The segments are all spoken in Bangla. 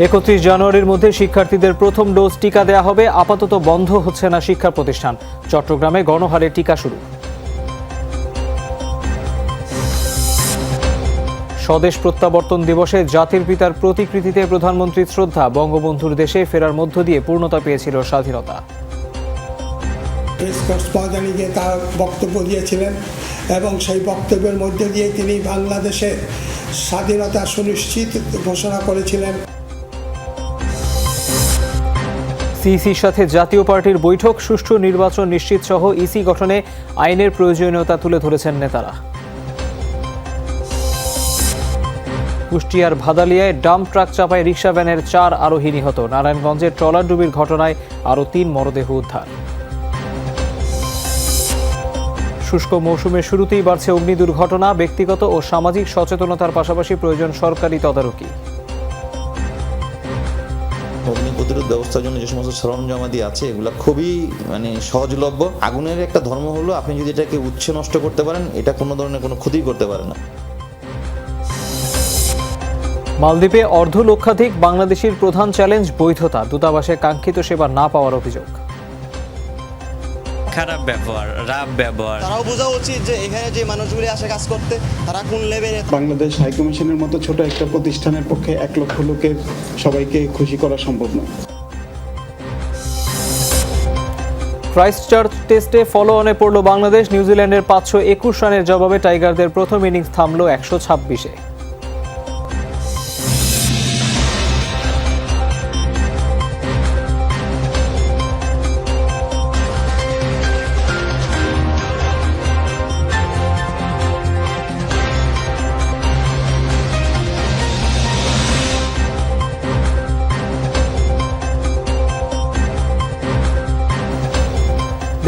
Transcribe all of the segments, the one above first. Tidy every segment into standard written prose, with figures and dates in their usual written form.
31 জানুয়ারির মধ্যে শিক্ষার্থীদের প্রথম ডোজ টিকা দেয়া হবে। আপাতত বন্ধ হচ্ছে না শিক্ষা প্রতিষ্ঠান। চট্টগ্রামে গণহারে টিকা শুরু। স্বদেশ প্রত্যাবর্তন দিবসে জাতির পিতার প্রতিকৃতিতে প্রধানমন্ত্রীর শ্রদ্ধা। বঙ্গবন্ধুর দেশে ফেরার মধ্য দিয়ে পূর্ণতা পেয়েছিল স্বাধীনতা। প্রেস কর্সপন্ডেন্টে গিয়ে তার বক্তব্য দিয়েছিলেন এবং সেই বক্তব্যের মধ্যে দিয়ে তিনি বাংলাদেশের স্বাধীনতা সুনিশ্চিত ঘোষণা করেছিলেন। সিইসির সাথে জাতীয় পার্টির বৈঠক, সুষ্ঠু নির্বাচন নিশ্চিত সহ ইসি গঠনে আইনের প্রয়োজনীয়তা তুলে ধরেছেন নেতারা। কুষ্টিয়ার ভাদালিয়ায় ডাম্প ট্রাক চাপায় রিকশা ভ্যানের 4 আরোহী নিহত। নারায়ণগঞ্জের ট্রলারডুবির ঘটনায় আরও 3 মরদেহ উদ্ধার। শুষ্ক মৌসুমের শুরুতেই বাড়ছে অগ্নি দুর্ঘটনা। ব্যক্তিগত ও সামাজিক সচেতনতার পাশাপাশি প্রয়োজন সরকারি তদারকি। অগ্নি প্রতিরোধ ব্যবস্থার জন্য যে সমস্ত সরঞ্জামাদি আছে এগুলো খুবই সহজলভ্য। আগুনের একটা ধর্ম হলো আপনি যদি এটাকে উৎসে নষ্ট করতে পারেন, এটা কোনো ধরনের কোনো ক্ষতি করতে পারে না। মালদ্বীপে অর্ধলক্ষাধিক বাংলাদেশির প্রধান চ্যালেঞ্জ বৈধতা। দূতাবাসে কাঙ্ক্ষিত সেবা না পাওয়ার অভিযোগ। খারাপ ব্যবহার, রাফ ব্যবহার। তারাও বোঝা উচিত যে এখানে যে মানুষগুলি আসে কাজ করতে তারা কোন লেভেলে। বাংলাদেশ হাইকমিশনের মতো ছোট একটা প্রতিষ্ঠানের পক্ষে 1 লক্ষ লোকের সবাইকে খুশি করা সম্ভব নয়। ক্রাইস্টচার্চ টেস্টে ফলো অনে পড়ল বাংলাদেশ। নিউজিল্যান্ডের 521 রানের জবাবে টাইগারদের প্রথম ইনিংস থামল 126-এ।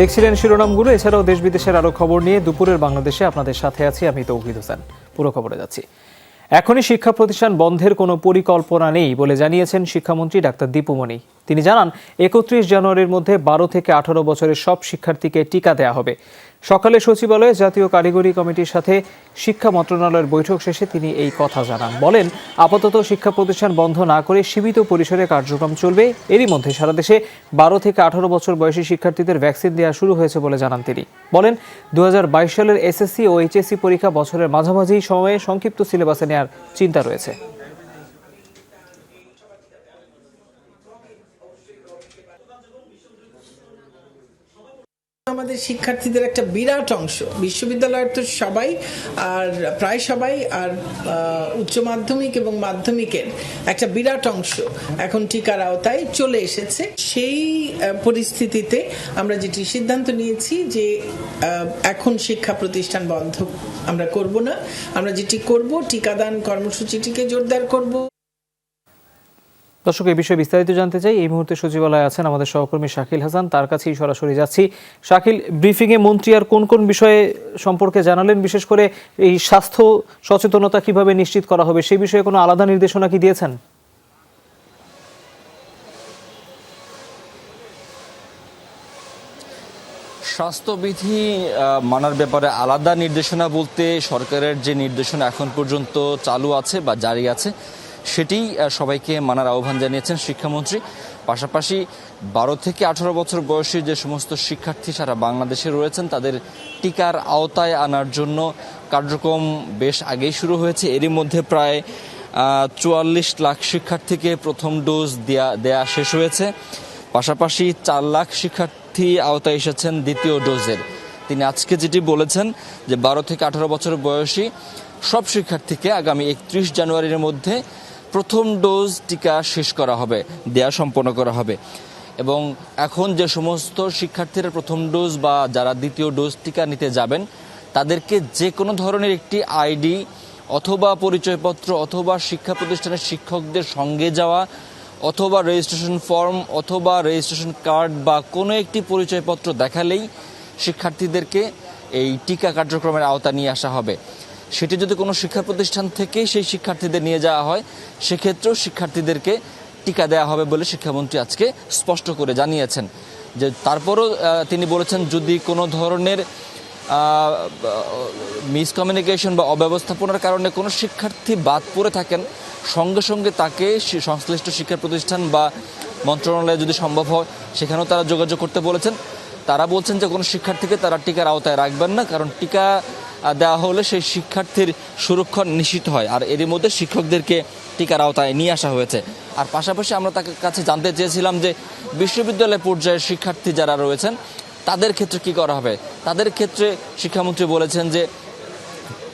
দেখছিলেন শিরোনামগুলো। এছাড়াও দেশ বিদেশের আরো খবর নিয়ে দুপুরের বাংলাদেশে আপনাদের সাথে আছি আমি তৌহিদ হোসেন। পুরো খবরে যাচ্ছি। এখনই শিক্ষা প্রতিষ্ঠান বন্ধের কোনো পরিকল্পনা নেই বলে জানিয়েছেন শিক্ষামন্ত্রী ডাক্তার দীপু মনি। তিনি জানান 31 জানুয়ারির মধ্যে 12 থেকে 18 বছরের সব শিক্ষার্থীকে টিকা দেয়া হবে। সকালে সচিবালয়ে জাতীয় কারিগরি কমিটির সাথে শিক্ষা মন্ত্রণালয়ের বৈঠক শেষে তিনি এই কথা জানান। বলেন, আপাতত শিক্ষা প্রতিষ্ঠান বন্ধ না করে সীমিত পরিসরে কার্যক্রম চলবে। এরই মধ্যে সারা দেশে 12 থেকে 18 বছর বয়সী শিক্ষার্থীদের ভ্যাকসিন দেওয়া শুরু হয়েছে বলে জানান তিনি। বলেন, 2022 সালের এসএসসি ও এইচএসসি পরীক্ষা বছরের মাঝামাঝি সময়ে সংক্ষিপ্ত সিলেবাসে নেওয়ার চিন্তা রয়েছে। আমাদের শিক্ষার্থীদের একটা বিরাট অংশ, বিশ্ববিদ্যালয়ের তো সবাই আর প্রায় সবাই, আর উচ্চ মাধ্যমিক এবং মাধ্যমিকের একটা বিরাট অংশ এখন টিকার আওতায় চলে এসেছে। সেই পরিস্থিতিতে আমরা যেটি সিদ্ধান্ত নিয়েছি যে এখন শিক্ষা প্রতিষ্ঠান বন্ধ আমরা করব না। আমরা যেটি করব, টিকাদান কর্মসূচিটিকে জোরদার করব। দর্শক, এই বিষয়ে বিস্তারিত জানতে চাই। এই মুহূর্তে সচিবালয়ে আছেন আমাদের সহকর্মী শাকিল হাসান, তার কাছেই সরাসরি যাচ্ছি। শাকিল, ব্রিফিংয়ে মন্ত্রী আর কোন কোন বিষয়ে সম্পর্কে জানালেন? বিশেষ করে এই স্বাস্থ্য সচেতনতা কিভাবে নিশ্চিত করা হবে সেই বিষয়ে কোনো আলাদা নির্দেশনা কি দিয়েছেন? স্বাস্থ্যবিধি মানার ব্যাপারে আলাদা নির্দেশনা বলতে সরকারের যে নির্দেশনা এখন পর্যন্ত চালু আছে বা জারি আছে সেটি সবাইকে মানার আহ্বান জানিয়েছেন শিক্ষামন্ত্রী। পাশাপাশি 12 থেকে 18 বছর বয়সী যে সমস্ত শিক্ষার্থী সারা বাংলাদেশে রয়েছেন তাদের টিকার আওতায় আনার জন্য কার্যক্রম বেশ আগেই শুরু হয়েছে। এরই মধ্যে প্রায় 44 লাখ শিক্ষার্থীকে প্রথম ডোজ দেয়া শেষ হয়েছে। পাশাপাশি 4 লাখ শিক্ষার্থী আওতায় এসেছেন দ্বিতীয় ডোজের। তিনি আজকে যেটি বলেছেন যে 12 থেকে 18 বছর বয়সী সব শিক্ষার্থীকে আগামী 31 জানুয়ারির মধ্যে প্রথম ডোজ টিকা শেষ করা হবে, দেয়া সম্পন্ন করা হবে। এবং এখন যে সমস্ত শিক্ষার্থীরা প্রথম ডোজ বা যারা দ্বিতীয় ডোজ টিকা নিতে যাবেন তাদেরকে যে কোনো ধরনের একটি আইডি অথবা পরিচয়পত্র অথবা শিক্ষা প্রতিষ্ঠানের শিক্ষকদের সঙ্গে যাওয়া অথবা রেজিস্ট্রেশন ফর্ম অথবা রেজিস্ট্রেশন কার্ড বা কোনো একটি পরিচয়পত্র দেখালেই শিক্ষার্থীদেরকে এই টিকা কার্যক্রমের আওতা নিয়ে আসা হবে। সেটি যদি কোনো শিক্ষা প্রতিষ্ঠান থেকে সেই শিক্ষার্থীদের নিয়ে যাওয়া হয় সেক্ষেত্রেও শিক্ষার্থীদেরকে টিকা দেওয়া হবে বলে শিক্ষামন্ত্রী আজকে স্পষ্ট করে জানিয়েছেন। যে তারপরও তিনি বলেছেন যদি কোনো ধরনের মিসকমিউনিকেশন বা অব্যবস্থাপনার কারণে কোনো শিক্ষার্থী বাদ পড়ে থাকেন, সঙ্গে সঙ্গে তাকে সংশ্লিষ্ট শিক্ষা প্রতিষ্ঠান বা মন্ত্রণালয়ে যদি সম্ভব হয় সেখানেও তারা যোগাযোগ করতে বলেছেন। তারা বলছেন যে কোনো শিক্ষার্থীকে তারা টিকার আওতায় রাখবেন না, কারণ টিকা দেওয়া হলে সেই শিক্ষার্থীর সুরক্ষা নিশ্চিত হয়। আর এরই মধ্যে শিক্ষকদেরকে টিকার আওতায় নিয়ে আসা হয়েছে। আর পাশাপাশি আমরা তার কাছে জানতে চেয়েছিলাম যে বিশ্ববিদ্যালয় পর্যায়ের শিক্ষার্থী যারা রয়েছেন তাদের ক্ষেত্রে কি করা হবে। তাদের ক্ষেত্রে শিক্ষামন্ত্রী বলেছেন যে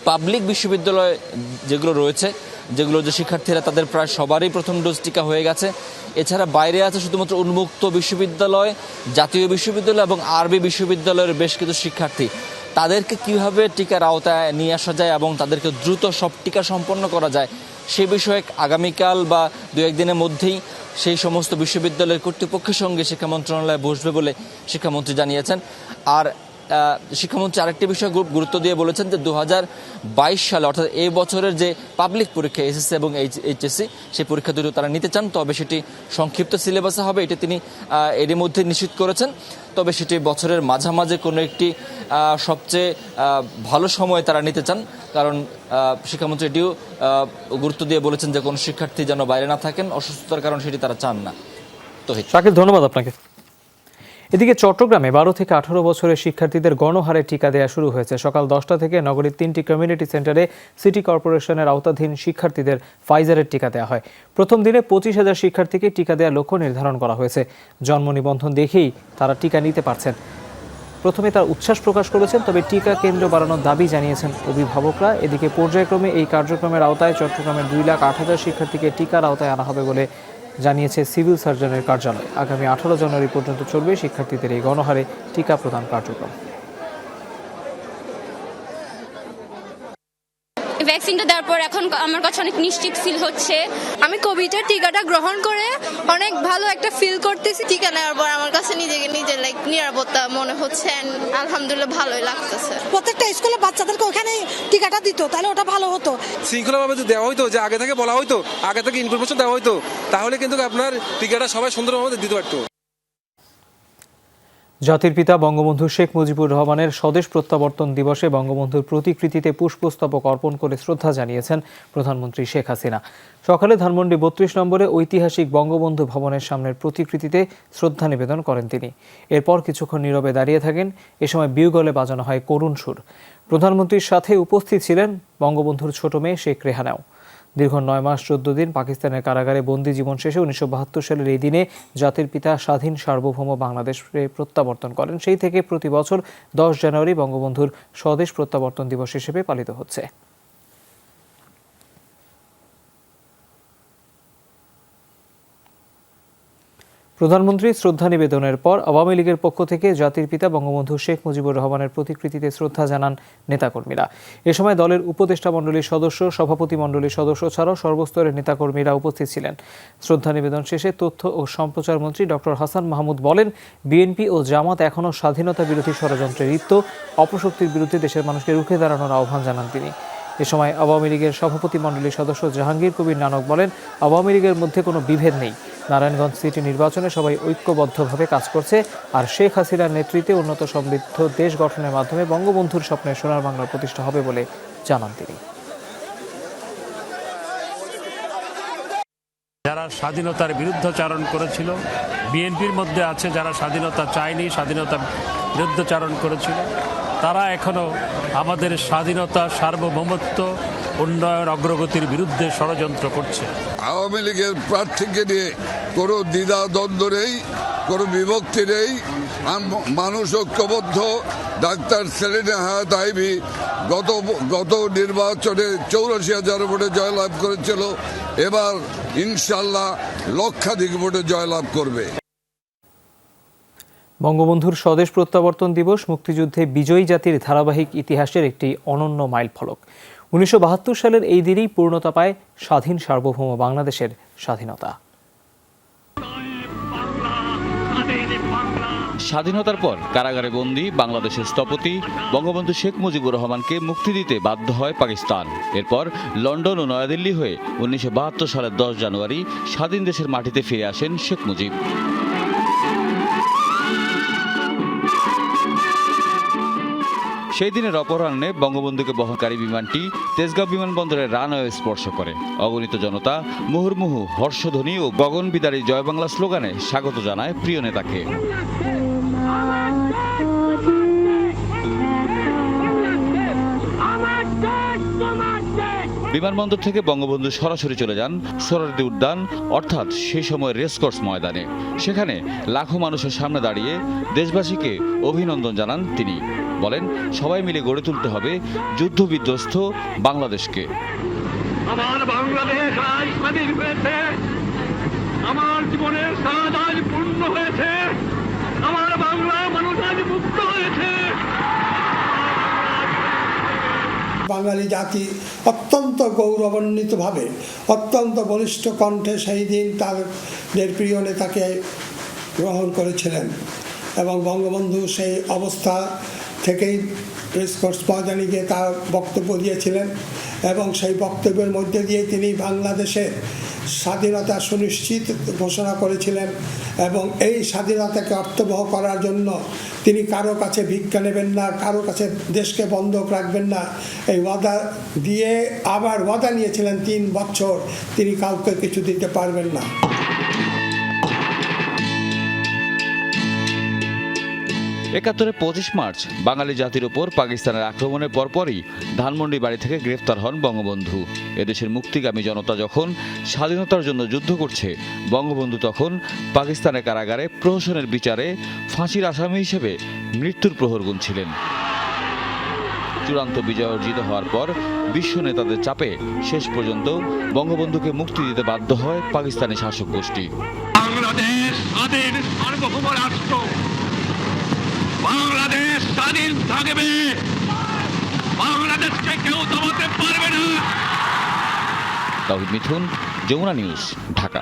পাবলিক বিশ্ববিদ্যালয় যেগুলো রয়েছে, যেগুলো যে শিক্ষার্থীরা তাদের প্রায় সবারই প্রথম ডোজ টিকা হয়ে গেছে, এছাড়া বাইরে আছে শুধুমাত্র উন্মুক্ত বিশ্ববিদ্যালয়, জাতীয় বিশ্ববিদ্যালয় এবং আরবি বিশ্ববিদ্যালয়ের বেশ কিছু শিক্ষার্থী, তাদেরকে কিভাবে টিকার আওতায় নিয়ে আসা যায় এবং তাদেরকে দ্রুত সব টিকা সম্পন্ন করা যায় সে বিষয়ে আগামীকাল বা দু একদিনের মধ্যেই সেই সমস্ত বিশ্ববিদ্যালয়ের কর্তৃপক্ষের সঙ্গে শিক্ষা মন্ত্রণালয় বসবে বলে শিক্ষামন্ত্রী জানিয়েছেন। আর শিক্ষামন্ত্রী আরেকটি বিষয় গুরুত্ব দিয়ে বলেছেন যে 2022 সালে অর্থাৎ এই বছরের যে পাবলিক পরীক্ষা এসএসসি এবং এইচএসসি সেই পরীক্ষা দুটো তারা নিতে চান, তবে সেটি সংক্ষিপ্ত সিলেবাসে হবে, এটি তিনি এরই মধ্যে নিশ্চিত করেছেন। তবে সেটি বছরের মাঝামাঝি কোনো একটি সবচেয়ে ভালো সময় তারা নিতে চান, কারণ শিক্ষামন্ত্রী এটিও গুরুত্ব দিয়ে বলেছেন যে কোনো শিক্ষার্থী যেন বাইরে না থাকেন অসুস্থতার কারণ, সেটি তারা চান না। তো শাকিল, ধন্যবাদ আপনাকে। এদিকে চট্টগ্রামে 12 থেকে 18 বছরের শিক্ষার্থীদের গণহারে টিকা দেওয়া শুরু হয়েছে। সকাল 10টা থেকে নগরীর 3টি কমিউনিটি সেন্টারে সিটি কর্পোরেশনের আওতাধীন শিক্ষার্থীদের ফাইজারের টিকা দেওয়া হয়। প্রথম দিনে 25,000 শিক্ষার্থীকে টিকা দেওয়ার লক্ষ্য নির্ধারণ করা হয়েছে। জন্ম নিবন্ধন দেখেই তারা টিকা নিতে পারছেন। প্রথমে তারা উচ্ছ্বাস প্রকাশ করেছেন, তবে টিকা কেন্দ্র বাড়ানোর দাবি জানিয়েছেন অভিভাবকরা। এদিকে পর্যায়ক্রমে এই কার্যক্রমের আওতায় চট্টগ্রামের 2,08,000 শিক্ষার্থীকে টিকার আওতায় আনা হবে বলে জানিয়েছে সিভিল সার্জনের কার্যালয়। আগামী 18 জানুয়ারি পর্যন্ত চলবে শিক্ষার্থীদের এই গণহারে টিকা প্রদান কার্যক্রম। ভ্যাকসিনটা দেওয়ার পর এখন আমার কাছে অনেক নিশ্চিত ফিল হচ্ছে। আমি কোভিডের টিকাটা গ্রহণ করে অনেক ভালো একটা ফিল করতেছি। টিকা নেওয়ার পর আমার কাছে নিজের লাইক নিরাপত্তা মনে হচ্ছে, আলহামদুলিল্লাহ ভালোই লাগতেছে। প্রত্যেকটা স্কুলে বাচ্চাদেরকে ওখানে টিকাটা দিত, তাহলে ওটা ভালো হতো। শৃঙ্খলাভাবে যদি দেওয়া হইতো, যে আগে থেকে বলা হইতো, আগে থেকে ইনফরমেশন দেওয়া হইতো, তাহলে কিন্তু আপনার টিকাটা সবাই সুন্দরভাবে দিতে পারতো। জাতির পিতা বঙ্গবন্ধু শেখ মুজিবুর রহমানের স্বদেশ প্রত্যাবর্তন দিবসে বঙ্গবন্ধুর প্রতিকৃতিতে পুষ্পস্তবক অর্পণ করে শ্রদ্ধা জানিয়েছেন প্রধানমন্ত্রী শেখ হাসিনা। সকালে ধানমন্ডি 32 নম্বরে ঐতিহাসিক বঙ্গবন্ধু ভবনের সামনের প্রতিকৃতিতে শ্রদ্ধা নিবেদন করেন তিনি। এরপর কিছুক্ষণ নীরবে দাঁড়িয়ে থাকেন। এ সময় বিউগলে বাজানো হয় করুণ সুর। প্রধানমন্ত্রীর সাথে উপস্থিত ছিলেন বঙ্গবন্ধুর ছোট মেয়ে শেখ রেহানাও। দীর্ঘ 9 মাস 14 দিন পাকিস্তানের কারাগারে বন্দি জীবন শেষে 1972 সালের এই দিনে জাতির পিতা স্বাধীন সার্বভৌম বাংলাদেশে প্রত্যাবর্তন করেন। সেই থেকে প্রতি বছর 10 জানুয়ারি বঙ্গবন্ধুর স্বদেশ প্রত্যাবর্তন দিবস হিসেবে পালিত হচ্ছে। প্রধানমন্ত্রী শ্রদ্ধা নিবেদনের পর আওয়ামী লীগের পক্ষ থেকে জাতির পিতা বঙ্গবন্ধু শেখ মুজিবুর রহমানের প্রতিকৃতিতে শ্রদ্ধা জানান নেতাকর্মীরা। এ সময় দলের উপদেষ্টা মণ্ডলীর সদস্য, সভাপতি মণ্ডলীর সদস্য ছাড়াও সর্বস্তরের নেতাকর্মীরা উপস্থিত ছিলেন। শ্রদ্ধা নিবেদন শেষে তথ্য ও সম্প্রচার মন্ত্রী ডক্টর হাসান মাহমুদ বলেন, বিএনপি ও জামাত এখনও স্বাধীনতা বিরোধী ষড়যন্ত্রে লিপ্ত, অপশক্তির বিরুদ্ধে দেশের মানুষকে রুখে দাঁড়ানোর আহ্বান জানান তিনি। এ সময় আওয়ামী লীগের সভাপতি মণ্ডলীর সদস্য জাহাঙ্গীর কবির নানক বলেন, আওয়ামী লীগের মধ্যে কোনো বিভেদ নেই। নারায়ণগঞ্জ সিটি নির্বাচনে সবাই ঐক্যবদ্ধভাবে কাজ করছে। আর শেখ হাসিনার নেতৃত্বে উন্নত সমৃদ্ধ দেশ গঠনের মাধ্যমে বঙ্গবন্ধুর স্বপ্নের সোনার বাংলা প্রতিষ্ঠা হবে বলে জানান তিনি। যারা স্বাধীনতার বিরুদ্ধাচরণ করেছিল, বিএনপির মধ্যে আছে যারা স্বাধীনতা চায়নি, স্বাধীনতা বিরুদ্ধাচরণ করেছিল, তারা এখনো আমাদের স্বাধীনতা, সার্বভৌমত্ব, উন্নয়ন, অগ্রগতির বিরুদ্ধে ষড়যন্ত্র করছে। আওয়ামী লীগের প্রার্থীকে নিয়ে কোনো দ্বিধা দ্বন্দ্ব নেই, কোনো বিভক্তি নেই। মানুষ ঐক্যবদ্ধ। ডাক্তার সেলিনা হায়াৎ আইভী গত নির্বাচনে 84,000 ভোটে জয়লাভ করেছিল। এবার ইনশাল্লাহ লক্ষাধিক ভোটে জয়লাভ করবে। বঙ্গবন্ধুর স্বদেশ প্রত্যাবর্তন দিবস মুক্তিযুদ্ধে বিজয়ী জাতির ধারাবাহিক ইতিহাসের একটি অনন্য মাইলফলক। 1972 সালের এই দিনেই পূর্ণতা পায় স্বাধীন সার্বভৌম বাংলাদেশের স্বাধীনতা। স্বাধীনতার পর কারাগারে বন্দী বাংলাদেশের স্থপতি বঙ্গবন্ধু শেখ মুজিবুর রহমানকে মুক্তি দিতে বাধ্য হয় পাকিস্তান। এরপর লন্ডন ও নয়াদিল্লি হয়ে 1972 সালের 10 জানুয়ারি স্বাধীন দেশের মাটিতে ফিরে আসেন শেখ মুজিব। সেই দিনের অপরাহ্নে বঙ্গবন্ধুকে বহনকারী বিমানটি তেজগাঁও বিমানবন্দরের রানওয়ে স্পর্শ করে। অগণিত জনতা মুহুর্মুহু হর্ষধ্বনি ও গগন বিদারী জয় বাংলা স্লোগানে স্বাগত জানায় প্রিয় নেতাকে। বিমানবন্দর থেকে বঙ্গবন্ধু সরাসরি চলে যান সোহরাওয়ার্দী উদ্যান অর্থাৎ সেই সময় রেসকোর্স ময়দানে। সেখানে লাখো মানুষের সামনে দাঁড়িয়ে দেশবাসীকে অভিনন্দন জানান তিনি। বলেন, সবাই মিলে গড়ে তুলতে হবে যুদ্ধবিধ্বস্ত বাংলাদেশকে। আমার বাংলাদেশ আজ স্বাধীন হয়েছে, আমার জীবনের স্বাদ আজ পূর্ণ হয়েছে, আমার বাংলা মানুষ আজ মুক্ত হয়েছে। বাঙালি জাতি অত্যন্ত গৌরবান্বিতভাবে অত্যন্ত বলিষ্ঠ কণ্ঠে সেই দিন তাদের প্রিয় নেতাকে গ্রহণ করেছিলেন এবং বঙ্গবন্ধু সেই অবস্থা থেকেই রেসকোর্স ময়দানে গিয়ে তার বক্তব্য দিয়েছিলেন এবং সেই বক্তব্যের মধ্যে দিয়ে তিনি বাংলাদেশের স্বাধীনতা সুনিশ্চিত ঘোষণা করেছিলেন এবং এই স্বাধীনতাকে অর্থবহ করার জন্য তিনি কারো কাছে ভিক্ষা নেবেন না, কারো কাছে দেশকে বন্ধক রাখবেন না, এই ওয়াদা দিয়ে আবার ওয়াদা নিয়েছিলেন ৩ বছর তিনি কাউকে কিছু দিতে পারবেন না। একাত্তরে ২৫ মার্চ বাঙালি জাতির ওপর পাকিস্তানের আক্রমণের পরপরই ধানমন্ডি বাড়ি থেকে গ্রেফতার হন বঙ্গবন্ধু। এদেশের মুক্তিগামী জনতা যখন স্বাধীনতার জন্য যুদ্ধ করছে, বঙ্গবন্ধু তখন পাকিস্তানের কারাগারে প্রহসনের বিচারে ফাঁসির আসামি হিসেবে মৃত্যুর প্রহর গুনছিলেন। চূড়ান্ত বিজয় অর্জিত হওয়ার পর বিশ্ব নেতাদের চাপে শেষ পর্যন্ত বঙ্গবন্ধুকে মুক্তি দিতে বাধ্য হয় পাকিস্তানি শাসক গোষ্ঠী। বাংলাদেশ স্বাধীন সার্বভৌম রাষ্ট্র, বাংলাদেশ স্বাধীন থাকবে, বাংলাদেশকে কেউ দমাতে পারবে না। তাওহিদ মিথুন, যমুনা নিউজ, ঢাকা।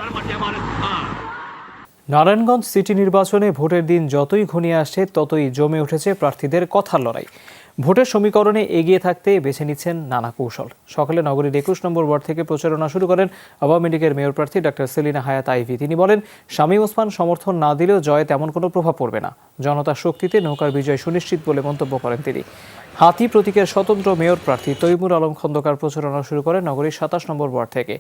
নারায়ণগঞ্জ সিটি নির্বাচনে ভোটের দিন যতই ঘনিয়ে আসছে ততই জমে উঠেছে প্রার্থীদের কথার লড়াই। ভোটের সমীকরণে এগিয়ে থাকতে বেছে নিচ্ছেন নানা কৌশল। সকালে নগরীর ২১ নম্বর ওয়ার্ড থেকে প্রচারণা শুরু করেন আওয়ামী লীগের মেয়র প্রার্থী ডক্টর সেলিনা হায়াত আইভী। তিনি বলেন, শামীম ওসমান সমর্থন না দিলেও জয়ে তেমন কোনো প্রভাব পড়বে না, জনতার শক্তিতে নৌকার বিজয় সুনিশ্চিত বলে মন্তব্য করেন তিনি। হাতি প্রতীকের স্বতন্ত্র মেয়র প্রার্থী তৈমুর আলম খন্দকার প্রচারণা শুরু করেন নগরীর ২৭ নম্বর ওয়ার্ড থেকে।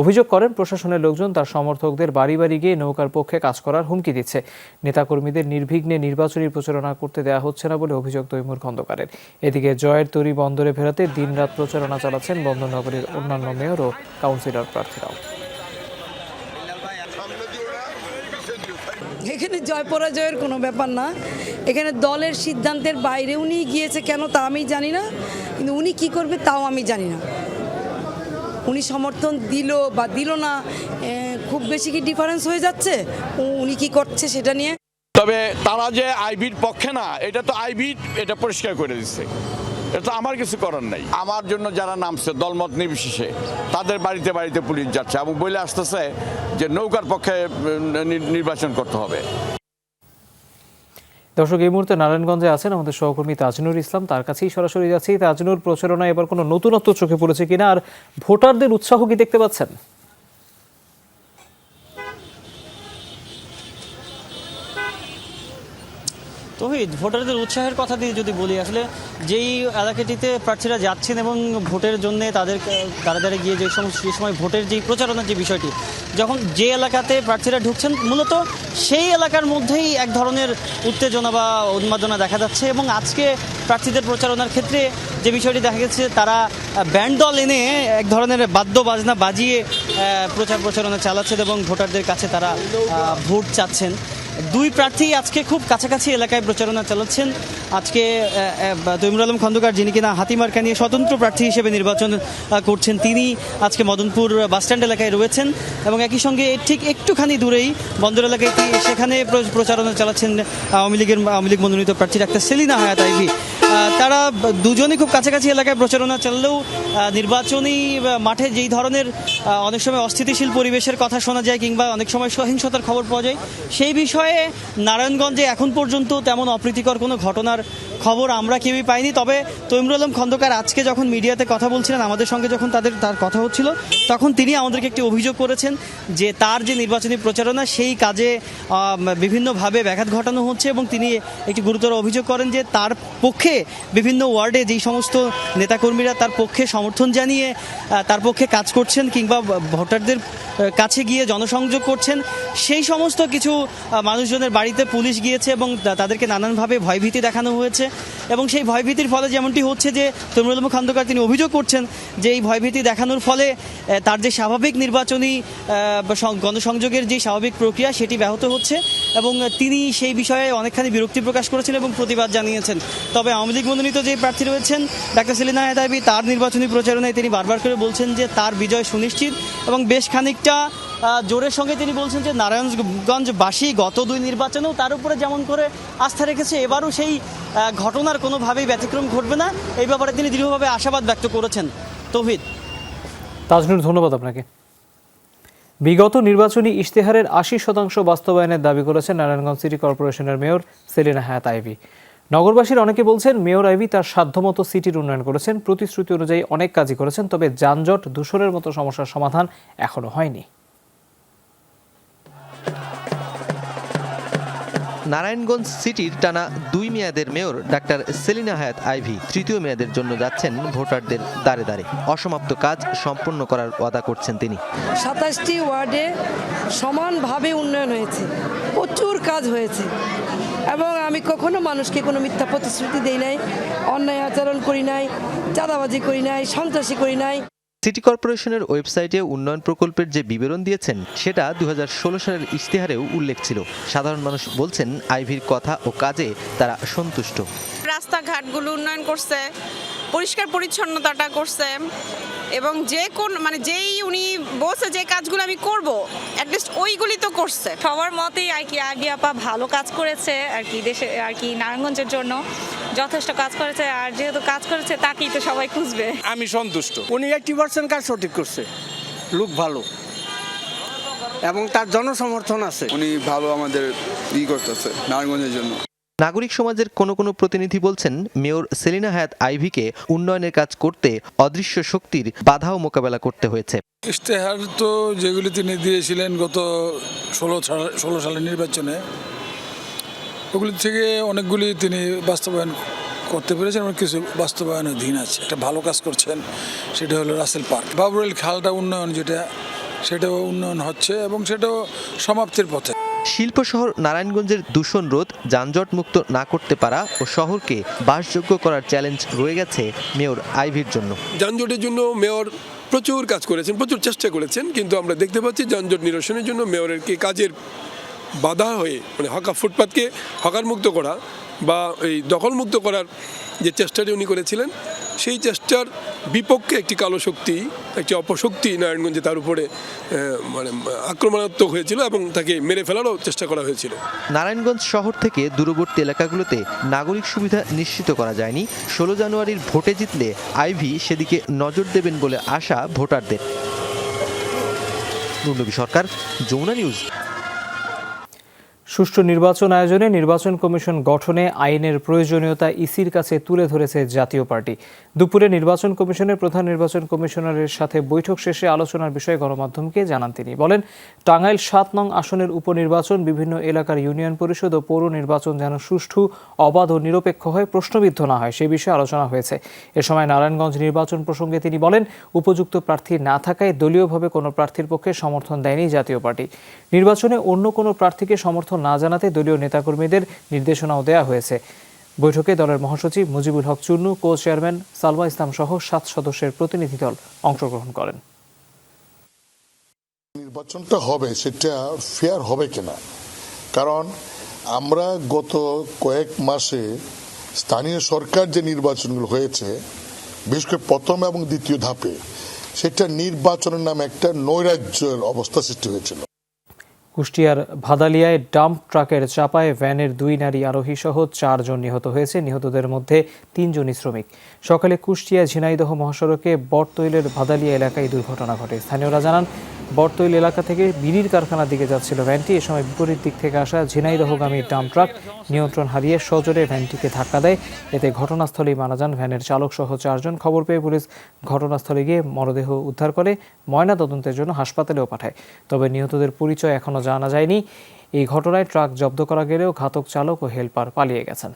অভিযোগ করেন, প্রশাসনের লোকজন তার সমর্থকদের বাড়ি বাড়ি গিয়ে নৌকার পক্ষে কাজ করার হুমকি দিচ্ছে। নেতাকর্মীদের নির্বিঘ্নে নির্বাচনী প্রচারণা করতে দেওয়া হচ্ছে না বলে অভিযোগ তৈমুর খন্দকারের। এদিকে জয়ের তরি বন্দরে ফেরাতে দিনরাত প্রচারণা চালাচ্ছেন বন্দরনগরীর অন্যান্য মেয়র ও কাউন্সিলর প্রার্থীরাও। এখানে জয় পরাজয়ের কোনো ব্যাপার না, এখানে দলের সিদ্ধান্তের বাইরে উনি গিয়েছে কেন তা আমি জানি না, কিন্তু উনি কি করবে তাও আমি জানি না। উনি সমর্থন দিল বা দিল না, খুব বেশি কি ডিফারেন্স হয়ে যাচ্ছে উনি কি করছে সেটা নিয়ে। তবে তারা যে আইবির পক্ষে না, এটা তো আইবি এটা পরিষ্কার করে দিচ্ছে, এটা আমার কিছু করার নাই। আমার জন্য যারা নামছে দলমত নির্বিশেষে তাদের বাড়িতে বাড়িতে পুলিশ যাচ্ছে এবং বলে আসতেছে যে নৌকার পক্ষে নির্বাচন করতে হবে। দর্শক, এই মুহূর্তে নারায়ণগঞ্জে আছেন আমাদের সহকর্মী তাজনুর ইসলাম, তার কাছেই সরাসরি যাচ্ছি। তাজনুর, প্রচারণায় এবার কোনো নতুনত্ব চোখে পড়েছে কিনা, আর ভোটারদের উৎসাহ কি দেখতে পাচ্ছেন? তৌহিদ, ভোটারদের উৎসাহের কথা দিয়ে যদি বলি, আসলে যেই এলাকাটিতে প্রার্থীরা যাচ্ছেন এবং ভোটের জন্য তাদের দ্বারা দ্বারা গিয়ে যে সময় ভোটের যে প্রচারণার যে বিষয়টি, যখন যে এলাকাতে প্রার্থীরা ঢুকছেন মূলত সেই এলাকার মধ্যেই এক ধরনের উত্তেজনা বা উন্মাদনা দেখা যাচ্ছে। এবং আজকে প্রার্থীদের প্রচারণার ক্ষেত্রে যে বিষয়টি দেখা গেছে, তারা ব্যান্ড দল এনে এক ধরনের বাদ্য বাজনা বাজিয়ে প্রচারণা চালাচ্ছেন এবং ভোটারদের কাছে তারা ভোট চাচ্ছেন। দুই প্রার্থী আজকে খুব কাছাকাছি এলাকায় প্রচারণা চালাচ্ছেন। আজকে তৈমুর আলম খন্দকার, যিনি কিনা হাতিমার্কা নিয়ে স্বতন্ত্র প্রার্থী হিসেবে নির্বাচন করছেন, তিনি আজকে মদনপুর বাসস্ট্যান্ড এলাকায় রয়েছেন এবং একই সঙ্গে ঠিক একটুখানি দূরেই বন্দর এলাকায় সেখানে প্রচারণা চালাচ্ছেন আওয়ামী লীগ মনোনীত প্রার্থী ডাক্তার সেলিনা হায়াত আইভী। তারা দুজনই খুব কাছাকাছি এলাকায় প্রচারণা চালালেও নির্বাচনী মাঠে যেই ধরনের অনেক সময় অস্থিতিশীল পরিবেশের কথা শোনা যায় কিংবা অনেক সময় সহিংসতার খবর পাওয়া যায়, সেই বিষয়ে নারায়ণগঞ্জে এখন পর্যন্ত তেমন অপ্রীতিকর কোনো ঘটনার খবর আমরা কেউই পাইনি। তবে তৈমুর আলম খন্দকার আজকে যখন মিডিয়াতে কথা বলছিলেন, আমাদের সঙ্গে যখন তার কথা হচ্ছিল, তখন তিনি আমাদেরকে একটি অভিযোগ করেছেন যে তার যে নির্বাচনী প্রচারণা সেই কাজে বিভিন্নভাবে ব্যাঘাত ঘটানো হচ্ছে, এবং তিনি একটি গুরুতর অভিযোগ করেন যে তার পক্ষে বিভিন্ন ওয়ার্ডে যেই সমস্ত নেতাকর্মীরা তার পক্ষে সমর্থন জানিয়ে তার পক্ষে কাজ করছেন কিংবা ভোটারদের কাছে গিয়ে জনসংযোগ করছেন, সেই সমস্ত কিছু মানুষজনের বাড়িতে পুলিশ গিয়েছে এবং তাদেরকে নানানভাবে ভয়ভীতি দেখানো হয়েছে। এবং সেই ভয়ভীতির ফলে যেমনটি হচ্ছে যে তৈমুর আলম খন্দকার তিনি অভিযোগ করছেন যে এই ভয়ভীতি দেখানোর ফলে তার যে স্বাভাবিক নির্বাচনী গণসংযোগের যে স্বাভাবিক প্রক্রিয়া সেটি ব্যাহত হচ্ছে, এবং তিনি সেই বিষয়ে অনেকখানি বিরক্তি প্রকাশ করেছেন এবং প্রতিবাদ জানিয়েছেন। তবে আওয়ামী লীগ মনোনীত যে প্রার্থী রয়েছেন ডাক্তার সেলিনা হায়াৎ আইভী, তার নির্বাচনী প্রচারণায় তিনি বারবার করে বলছেন যে তার বিজয় সুনিশ্চিত, এবং বেশ খানিকটা জোরের সঙ্গে তিনি বলছেন যে নারায়ণগঞ্জবাসী গত 2 নির্বাচনেও তার উপরে যেমন করে আস্থা রেখেছে, এবারও সেই ঘটনার কোনোভাবেই ব্যতিক্রম ঘটবে না। এই ব্যাপারে তিনি দৃঢ়ভাবে আশাবাদ ব্যক্ত করেছেন। তৌহিদ। তাজনুর, ধন্যবাদ আপনাকে। বিগত নির্বাচনী ইশতেহারের 80% বাস্তবায়নের দাবি করেছেন নারায়ণগঞ্জ সিটি কর্পোরেশনের মেয়র সেলিনা হায়াৎ আইভী। নগরবাসীর অনেকে বলছেন মেয়র আইভী তার সাধ্যমতো সিটির উন্নয়ন করেছেন, প্রতিশ্রুতি অনুযায়ী অনেক কাজই করেছেন, তবে যানজট দূষণের মতো সমস্যার সমাধান এখনো হয়নি। নারায়ণগঞ্জ সিটির টানা 2 মেয়াদের মেয়র ডাক্তার সেলিনা হায়াৎ আইভী 3য় মেয়াদের জন্য যাচ্ছেন ভোটারদের দ্বারে দ্বারে। অসমাপ্ত কাজ সম্পন্ন করার ওয়াদা করছেন তিনি। 27টি ওয়ার্ডে সমানভাবে উন্নয়ন হয়েছে, প্রচুর কাজ হয়েছে, এবং আমি কখনো মানুষকে কোনো মিথ্যা প্রতিশ্রুতি দেই নাই, অন্যায় আচরণ করি নাই, চাঁদাবাজি করি নাই, সন্ত্রাসী করি নাই। সিটি কর্পোরেশনের ওয়েবসাইটে উন্নয়ন প্রকল্পের যে বিবরণ দিয়েছেন সেটা 2016 সালের ইশতেহারেও উল্লেখ ছিল। সাধারণ মানুষ বলছেন আইভীর কথা ও কাজে তারা সন্তুষ্ট। রাস্তাঘাটগুলো উন্নয়ন করছে, পরিষ্কার পরিচ্ছন্নতাটা করছে, এবং যেই উনি বলছে যে কাজগুলো আমি করব অ্যাটলিস্ট ওইগুলি তো করছে। সবার মতেই আর কি আইভী আপা ভালো কাজ করেছে আর কি, দেশে আর কি নারায়ণগঞ্জের জন্য যথেষ্ট কাজ করেছে, আর যেহেতু কাজ করেছে তাকেই তো সবাই খুঁজবে। আমি সন্তুষ্ট। উনি 80% কাজ সঠিক করছে, লোক ভালো এবং তার জনসমর্থন আছে। উনি ভালো আমাদের করতেছে নারায়ণগঞ্জের জন্য। নাগরিক সমাজের কোনো প্রতিনিধি বলছেন মেয়র সেলিনা হায়াৎ আইভীকে উন্নয়নের কাজ করতে অদৃশ্য শক্তির বাধাও মোকাবেলা করতে হয়েছে। ইশতেহার তো যেগুলি তিনি দিয়েছিলেন গত 16 সালের নির্বাচনে, ওগুলি থেকে অনেকগুলি তিনি বাস্তবায়ন করতে পেরেছেন এবং কিছু বাস্তবায়নাধীন আছে। একটা ভালো কাজ করছেন, সেটা হলো রাসেল পার্ক। বাবুরেল খালটা উন্নয়ন সেটাও উন্নয়ন হচ্ছে এবং সেটাও সমাপ্তির পথে। শিল্প শহর নারায়ণগঞ্জের দূষণ রোধ, যানজট মুক্ত না করতে পারা ও শহরকে বাসযোগ্য করার চ্যালেঞ্জ রয়ে গেছে মেয়র আইভীর জন্য। যানজটের জন্য মেয়র প্রচুর কাজ করেছেন, প্রচুর চেষ্টা করেছেন, কিন্তু আমরা দেখতে পাচ্ছি যানজট নিরসনের জন্য মেয়রের কাজের বাধা হয়ে ফুটপাতকে হকার মুক্ত করা বা এই দখলমুক্ত করার যে চেষ্টাটি উনি করেছিলেন, সেই চেষ্টার বিপক্ষে একটি কালো শক্তি, একটি অপশক্তি নারায়ণগঞ্জে তার উপরে আক্রমণাত্মক হয়েছিল এবং তাকে মেরে ফেলারও চেষ্টা করা হয়েছিল। নারায়ণগঞ্জ শহর থেকে দূরবর্তী এলাকাগুলোতে নাগরিক সুবিধা নিশ্চিত করা যায়নি। 16 জানুয়ারির ভোটে জিতলে আইভী সেদিকে নজর দেবেন বলে আশা ভোটারদের। নুরনবী সরকার, যমুনা নিউজ। সুষ্ঠু নির্বাচন আয়োজনে নির্বাচন কমিশন গঠনে আইনের প্রয়োজনীয়তা ইসির কাছে তুলে ধরেছে জাতীয় পার্টি। দুপুরে নির্বাচন কমিশনের প্রধান নির্বাচন কমিশনারের সাথে বৈঠক শেষে আলোচনার বিষয়ে গণমাধ্যমকে জানান তিনি। বলেন, টাঙ্গাইল 7 নং আসনের উপনির্বাচন, বিভিন্ন এলাকার ইউনিয়ন পরিষদ ও পৌর নির্বাচন যেন সুষ্ঠু, অবাধ ও নিরপেক্ষ হয়, প্রশ্নবিদ্ধ না হয়, সে বিষয়ে আলোচনা হয়েছে। এ সময় নারায়ণগঞ্জ নির্বাচন প্রসঙ্গে তিনি বলেন, উপযুক্ত প্রার্থী না থাকায় দলীয়ভাবে কোনো প্রার্থীর পক্ষে সমর্থন দেয়নি জাতীয় পার্টি। নির্বাচনে অন্য কোনো প্রার্থীকে সমর্থন না জানাতে দলীয় নেতাকর্মীদের নির্দেশনাও দেওয়া হয়েছে। বৈঠকে দলের মহাসচিব মুজিবুল হক চুন্নু, কো চেয়ারম্যান সালমা ইসলাম সহ 7 সদস্যের প্রতিনিধি দল অংশগ্রহণ করেন। নির্বাচনটা হবে সেটা ফেয়ার হবে কিনা, কারণ আমরা গত কয়েক মাসে স্থানীয় সরকার যে নির্বাচনগুলো হয়েছে, বিশেষ করে প্রথম এবং দ্বিতীয় ধাপে, সেটা নির্বাচনের নামে একটা নৈরাজ্যের অবস্থা সৃষ্টি হয়েছিল। কুষ্টিয়ার ভাদালিয়ায় ডাম্প ট্রাকের চাপায় ভ্যানের 2 নারী আরোহী সহ 4 জন নিহত হয়েছে। নিহতদের মধ্যে 3 জনই শ্রমিক। সকালে কুষ্টিয়া ঝিনাইদহ মহাসড়কে বটতৈলের ভাদালিয়া এলাকায় দুর্ঘটনা ঘটে। স্থানীয়রা জানান, বটতৈল এলাকা থেকে বিড়ির কারখানার দিকে যাচ্ছিল ভ্যানটি। এ সময় বিপরীত দিক থেকে আসা ঝিনাইদহগামী ডাম্প ট্রাক নিয়ন্ত্রণ হারিয়ে সজোরে ভ্যানটিকে ধাক্কা দেয়। এতে ঘটনাস্থলেই মারা যান ভ্যানের চালক সহ 4 জন। খবর পেয়ে পুলিশ ঘটনাস্থলে গিয়ে মরদেহ উদ্ধার করে ময়নাতদন্তের জন্য হাসপাতালেও পাঠায়। তবে নিহতদের পরিচয় এখনো জানা যায়নি। এই ঘটনায় ট্রাক জব্দ করা গেলেও ঘাতক চালক ও হেলপার পালিয়ে গেছেন।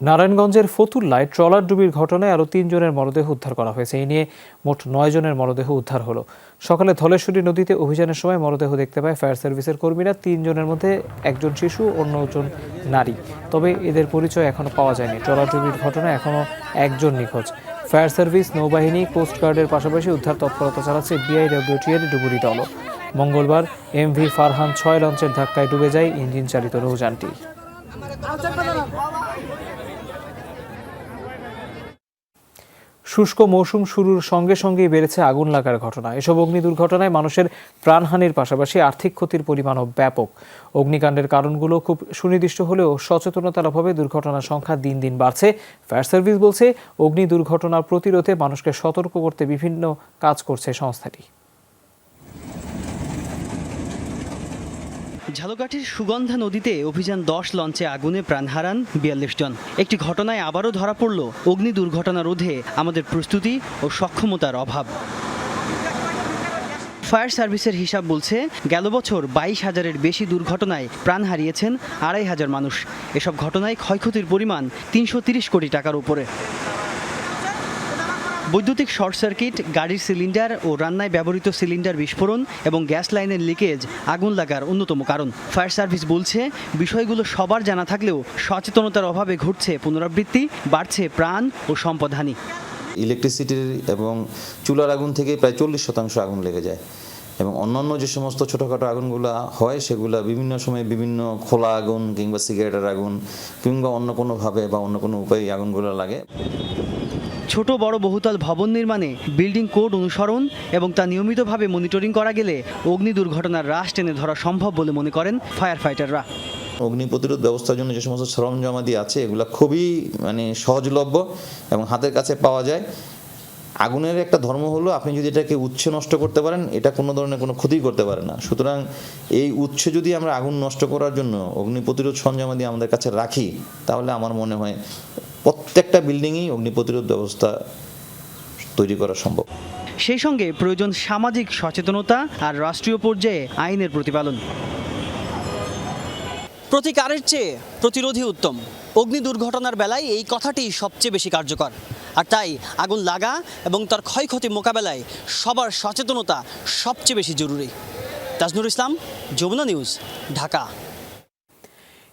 নারায়ণগঞ্জের ফতুল্লায় ট্রলার ডুবির ঘটনায় আরও 3 জনের মরদেহ উদ্ধার করা হয়েছে। এই নিয়ে মোট 9 জনের মরদেহ উদ্ধার হলো। সকালে ধলেশ্বরী নদীতে অভিযানের সময় মরদেহ দেখতে পায় ফায়ার সার্ভিসের কর্মীরা। 3 জনের মধ্যে একজন শিশু, অন্যজন নারী। তবে এদের পরিচয় এখনো পাওয়া যায়নি। ট্রলার ডুবির ঘটনায় এখনো 1 জন নিখোঁজ। ফায়ার সার্ভিস, নৌবাহিনী, কোস্টগার্ডের পাশাপাশি উদ্ধার তৎপরতা চালাচ্ছে বিআইডব্লিউটি এর ডুবুরি দলও। মঙ্গলবার এমভি ফারহান 6 লঞ্চের ধাক্কায় ডুবে যায় ইঞ্জিন চালিত নৌযানটি। শুষ্ক মৌসুম শুরুর সঙ্গে সঙ্গেই বেড়েছে আগুন লাগার ঘটনা। এসব অগ্নি দুর্ঘটনায় মানুষের প্রাণহানির পাশাপাশি আর্থিক ক্ষতির পরিমাণও ব্যাপক। অগ্নিকাণ্ডের কারণগুলো খুব সুনির্দিষ্ট হলেও সচেতনতার অভাবে দুর্ঘটনার সংখ্যা দিন দিন বাড়ছে। ফায়ার সার্ভিস বলছে, অগ্নি দুর্ঘটনার প্রতিরোধে মানুষকে সতর্ক করতে বিভিন্ন কাজ করছে সংস্থাটি। ঝালকাঠির সুগন্ধা নদীতে অভিযান 10 লঞ্চে আগুনে প্রাণ হারান 42 জন। একটি ঘটনায় আবারও ধরা পড়ল অগ্নি দুর্ঘটনা রোধে আমাদের প্রস্তুতি ও সক্ষমতার অভাব। ফায়ার সার্ভিসের হিসাব বলছে, গেল বছর 22,000-এর বেশি দুর্ঘটনায় প্রাণ হারিয়েছেন 2,500 মানুষ। এসব ঘটনায় ক্ষয়ক্ষতির পরিমাণ 330 কোটি টাকার উপরে। বৈদ্যুতিক শর্ট সার্কিট, গাড়ির সিলিন্ডার ও রান্নায় ব্যবহৃত সিলিন্ডার বিস্ফোরণ এবং গ্যাস লাইনের লিকেজ আগুন লাগার অন্যতম কারণ। ফায়ার সার্ভিস বলছে, বিষয়গুলো সবার জানা থাকলেও সচেতনতার অভাবে ঘটছে পুনরাবৃত্তি, বাড়ছে প্রাণ ও সম্পদহানি। ইলেকট্রিসিটির এবং চুলার আগুন থেকে প্রায় 40% আগুন লেগে যায় এবং অন্যান্য যে সমস্ত ছোটোখাটো আগুনগুলো হয় সেগুলো বিভিন্ন সময় বিভিন্ন খোলা আগুন কিংবা সিগারেটের আগুন কিংবা অন্য কোনোভাবে বা অন্য কোনো উপায়ে আগুনগুলো লাগে। ছোট বড় বহুতল ভবন নির্মাণে বিল্ডিং কোড অনুসরণ এবং তা নিয়মিতভাবে মনিটরিং করা গেলে অগ্নি দুর্ঘটনার হ্রাস টেনে ধরা সম্ভব বলে মনে করেন ফায়ার ফাইটাররা। অগ্নি প্রতিরোধ ব্যবস্থার জন্য যে সমস্ত সরঞ্জামাদি আছে এগুলো খুবই সহজলভ্য এবং হাতের কাছে পাওয়া যায়। আগুনের একটা ধর্ম হলো, আপনি যদি এটাকে উৎসে নষ্ট করতে পারেন, এটা কোনো ধরনের কোনো ক্ষতি করতে পারে না। সুতরাং এই উৎসে যদি আমরা আগুন নষ্ট করার জন্য অগ্নি প্রতিরোধ সরঞ্জামাদি আমাদের কাছে রাখি, তাহলে আমার মনে হয় প্রত্যেকটা বিল্ডিংই অগ্নি প্রতিরোধ ব্যবস্থা তৈরি করা সম্ভব। সেই সঙ্গে প্রয়োজন সামাজিক সচেতনতা আর রাষ্ট্রীয় পর্যায়ে আইনের প্রতিপালন। প্রতিকারের চেয়ে প্রতিরোধই উত্তম। অগ্নি দুর্ঘটনার বেলায় এই কথাটি সবচেয়ে বেশি কার্যকর। আর তাই আগুন লাগা এবং তার ক্ষয়ক্ষতি মোকাবেলায় সবার সচেতনতা সবচেয়ে বেশি জরুরি। তাজনুর ইসলাম, যমুনা নিউজ, ঢাকা।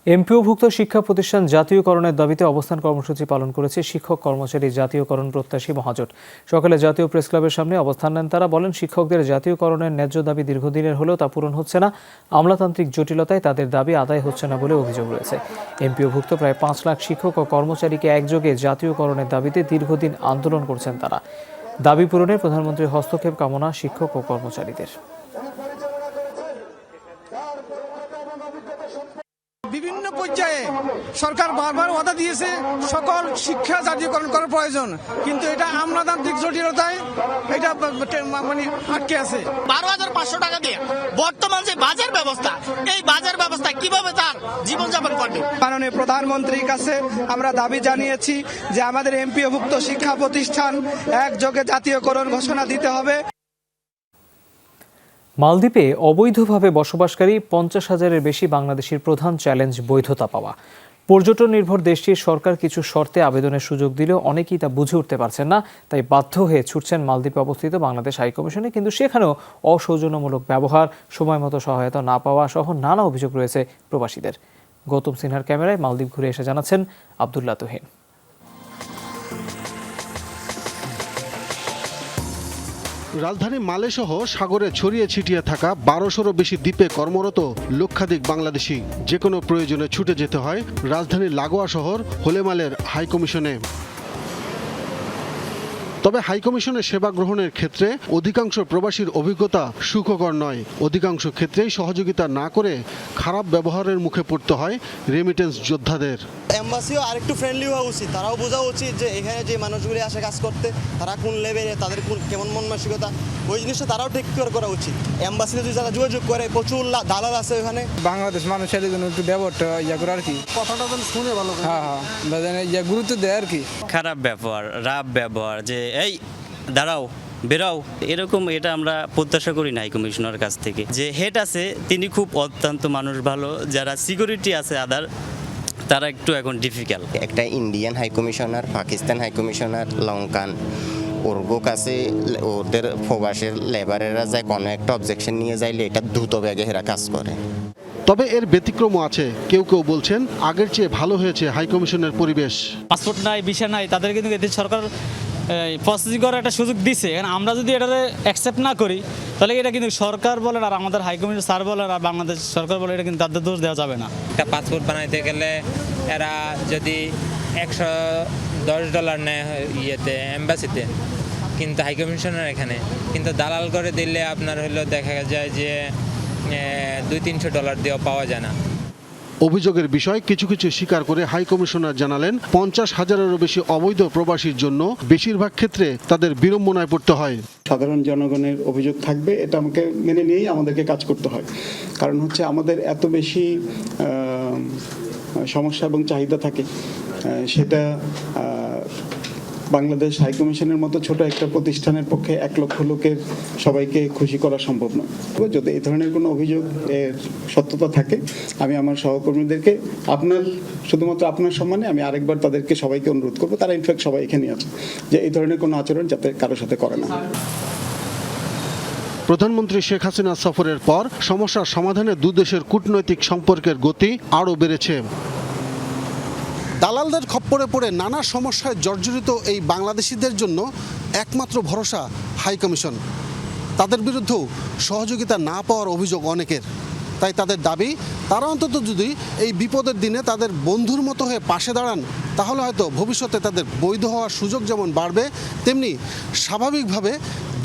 এমপিওভুক্ত শিক্ষা প্রতিষ্ঠান জাতীয়করণের দাবিতে অবস্থান কর্মসূচি পালন করেছে শিক্ষক কর্মচারী জাতীয়করণ প্রত্যাশী মহাজোট। সকালে জাতীয় প্রেস ক্লাবের সামনে অবস্থান নেন তারা। বলেন, শিক্ষকদের জাতীয়করণের ন্যায্য দাবি দীর্ঘদিনের হলেও তা পূরণ হচ্ছে না। আমলাতান্ত্রিক জটিলতায় তাদের দাবি আদায় হচ্ছে না বলে অভিযোগ রয়েছে। এমপিওভুক্ত প্রায় 5 লাখ শিক্ষক ও কর্মচারীকে একযোগে জাতীয়করণের দাবিতে দীর্ঘদিন আন্দোলন করছেন তারা। দাবি পূরণে প্রধানমন্ত্রীর হস্তক্ষেপ কামনা শিক্ষক ও কর্মচারীদের। বিভিন্ন পর্যায়ে সরকার বারবার ওয়াদা দিয়েছে সকল শিক্ষা জাতীয়করণ করার প্রয়োজন, কিন্তু এটা আমলাতান্ত্রিক জটিলতায় এটা মানে আটকে আছে। 12,500 টাকা দিয়ে বর্তমান যে বাজার ব্যবস্থা, এই বাজার ব্যবস্থা কিভাবে তার জীবনযাপন করবে? মাননীয় প্রধানমন্ত্রীর কাছে আমরা দাবি জানিয়েছি যে আমাদের এমপিওভুক্ত শিক্ষা প্রতিষ্ঠান একযোগে জাতীয়করণ ঘোষণা দিতে হবে। মালদ্বীপে অবৈধভাবে বসবাসকারী 50,000-এর বেশি বাংলাদেশির প্রধান চ্যালেঞ্জ বৈধতা পাওয়া। পর্যটন নির্ভর দেশটির সরকার কিছু শর্তে আবেদনের সুযোগ দিলেও অনেকেই তা বুঝে উঠতে পারছেন না। তাই বাধ্য হয়ে ছুটছেন মালদ্বীপে অবস্থিত বাংলাদেশ হাইকমিশনে। কিন্তু সেখানেও অসৌজন্যমূলক ব্যবহার, সময়মতো সহায়তা না পাওয়া সহ নানা অভিযোগ রয়েছে প্রবাসীদের। গৌতম সিনহার ক্যামেরায় মালদ্বীপ ঘুরে এসে জানাচ্ছেন আব্দুল্লাহ তুহিন। রাজধানী মালে সহ সাগরে ছড়িয়ে ছিটিয়ে থাকা 1200-রও বেশি দ্বীপে কর্মরত লক্ষাধিক বাংলাদেশি যে কোনো প্রয়োজনে ছুটে যেতে হয় রাজধানীর লাগোয়া শহর হোলেমালের হাইকমিশনে। তবে হাইকমিশনের সেবা গ্রহণের ক্ষেত্রে অধিকাংশ প্রবাসীর অভিজ্ঞতা সুখকর নয়। অধিকাংশ ক্ষেত্রেই সহযোগিতা না করে খারাপ ব্যবহারের মুখে পড়তে হয় রেমিটেন্স যোদ্ধাদের। এম্বাসিও আরেকটু ফ্রেন্ডলি হওয়া উচিত, তারাও বোঝা উচিত যে এখানে যে মানুষগুলি আসে কাজ করতে তারা কোন লেভেলে, তাদের কেমন মন মানসিকতা, ওই জিনিসটা তারাও টেক কেয়ার করা উচিত। এম্বাসিতে যদি যারা যোগাযোগ করে, প্রচুর দালাল আছে ওখানে। বাংলাদেশ মানুষের জন্য একটু ব্যবহারটা ইয়া করে আর কি, কথাটা শুনে ভালো, হ্যাঁ গুরুত্ব দেয় আর কি। খারাপ ব্যবহার, রাফ ব্যবহার, যে এই দাঁড়াও বেরাও, এরকম এটা আমরা প্রত্যাশা করি না হাইকমিশনার কাছ থেকে। যে হেড আছে তিনি খুব অত্যন্ত মানুষ ভালো, যারা সিকিউরিটি আছে আদার তারা একটু এখন ডিফিকাল্ট। একটা Indian high commissioner, Pakistan high commissioner, Lankan, ওরগো কাছে ওদের প্রবাসের লেবারেরা যায় কোনো একটা অবজেকশন নিয়ে যাইলে এটা দ্রুত ব্যাগে হেরা কাজ করে। তবে এর ব্যতিক্রমও আছে। কেউ কেউ বলছেন আগের চেয়ে ভালো হয়েছে হাইকমিশনের পরিবেশ। পাসপোর্ট নাই, ভিসা নাই, তাদের কিন্তু এদের সরকার প্রসেসিং করার একটা সুযোগ দিছে। আমরা যদি এটাতে অ্যাকসেপ্ট না করি তাহলে এটা কিন্তু সরকার বলেন আর আমাদের হাইকমিশন স্যার বলেন আর বাংলাদেশ সরকার বলে, এটা কিন্তু তাদের দোষ দেওয়া যাবে না। একটা পাসপোর্ট বানাইতে গেলে এরা যদি $110 নেয় ইয়েতে এম্বাসিতে, কিন্তু হাইকমিশনের এখানে কিন্তু দালাল করে দিলে আপনার হলো দেখা যায় যে $200-300 দিয়েও পাওয়া যায় না। অভিযোগের বিষয় কিছু কিছু স্বীকার করে হাইকমিশনার জানালেন 50,000-এরও বেশি অবৈধ প্রবাসীর জন্য বেশিরভাগ ক্ষেত্রে তাদের বিড়ম্বনায় পড়তে হয়। সাধারণ জনগণের অভিযোগ থাকবে, এটা আমাকে মেনে নিয়েই আমাদেরকে কাজ করতে হয়। কারণ হচ্ছে আমাদের এত বেশি সমস্যা এবং চাহিদা থাকে, সেটা বাংলাদেশ হাইকমিশনের মতো ছোট একটা প্রতিষ্ঠানের পক্ষে 1 লক্ষ লোকের সবাইকে খুশি করা সম্ভব নয়। যদি এই ধরনের কোনো অভিযোগ এর সত্যতা থাকে, আমি আমার সহকর্মীদেরকে শুধুমাত্র আপনার সম্মানে আমি আরেকবার তাদেরকে সবাইকে অনুরোধ করবো, তারা ইনফ্যাক্ট সবাই এখানে আছে, যে এই ধরনের কোনো আচরণ যাতে কারোর সাথে করে না। প্রধানমন্ত্রী শেখ হাসিনা সফরের পর সমস্যার সমাধানে দুদেশের কূটনৈতিক সম্পর্কের গতি আরও বেড়েছে। দালালদের খপ্পরে পড়ে নানা সমস্যায় জর্জরিত এই বাংলাদেশিদের জন্য একমাত্র ভরসা হাইকমিশন। তাদের বিরুদ্ধেও সহযোগিতা না পাওয়ার অভিযোগ অনেকের। তাই তাদের দাবি, তারা অন্তত যদি এই বিপদের দিনে তাদের বন্ধুর মতো হয়ে পাশে দাঁড়ান, তাহলে হয়তো ভবিষ্যতে তাদের বৈধ হওয়ার সুযোগ যেমন বাড়বে, তেমনি স্বাভাবিকভাবে